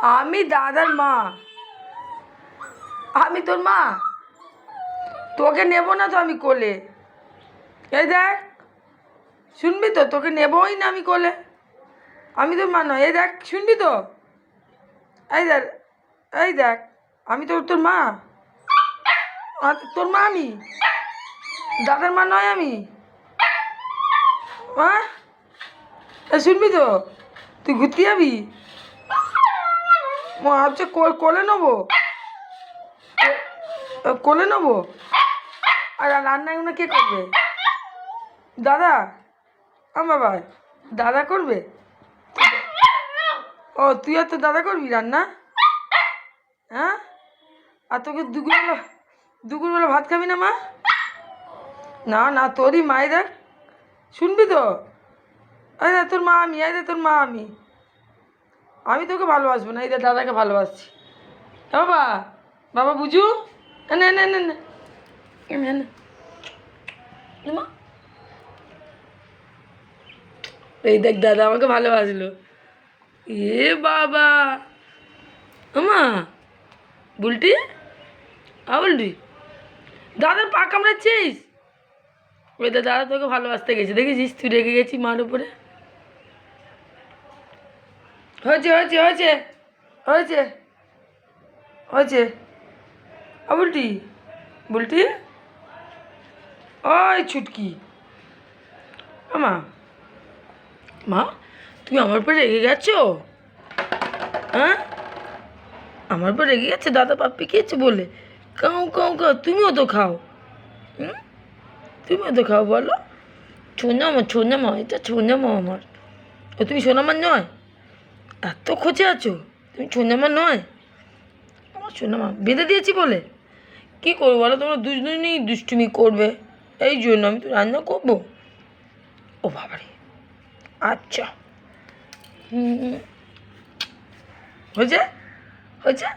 আমি দাদার মা, আমি তোর মা। তোকে নেবো না তো আমি কোলে। এই দেখ, শুনবি তো, তোকে নেবই না আমি কোলে। আমি তোর মা নয়। এই দেখ, শুনবি তো? এই দেখ, এই দেখ, আমি তোর মা। তোর মা আমি, দাদার মা নয় আমি। হ্যাঁ, শুনবি তো? তুই ঘুরতে যাবি? হচ্ছে কোলে নেবো, কোলে নেবো। আর রান্না এগুলো কে করবে? দাদা? বাবা, দাদা করবে? ও, তুই আর তো দাদা করবি রান্না? হ্যাঁ, আর তোকে দুপুরবেলা ভাত খাবি না মা? না না, তোরই মাই। দেখ, শুনবি তো? এই দেখ, তোর মা আমি। এই দেখ, তোর মা আমি। আমি তোকে ভালোবাসবো না, এই দেখ দাদাকে ভালোবাসছি। বাবা, বাবা বুঝু। না না না না না, মা। এই দেখ, দাদা আমাকে ভালোবাসলো। এ বাবা, মা বুলটি, বুলটি, দাদার পা কামড়াচ্ছিস? ওই দাদা তোকে ভালোবাসতে গেছে, দেখেছিস? তুই রেগে গেছি মার উপরে। হয়েছে হয়েছে হয়েছে হয়েছে হয়েছে। বুলটি, বুলটি, ওই ছুটকি। মা, মা, তুমি আমার উপরে রেগে গেছো? হ্যাঁ, আমার উপর রেগে গেছে দাদা পাপ্পি খেয়েছে বলে? কাউ কাউ কাউ, তুমিও তো খাও। তুমিও তো খাও, বলো। ছোনামা, এটা ছোনামা আমার। ও, তুমি সোনামার নয়? এত খোঁজে আছো, তুমি ছোনামা নয়? আমার সোনামা বেঁধে দিয়েছি বলে কী করবো বলো? তোমরা দুজনেই দুষ্টুমি করবে, এই জন্য আমি তো রান্না করবো। ও বাবারে, আচ্ছা, হয়েছে হয়েছে।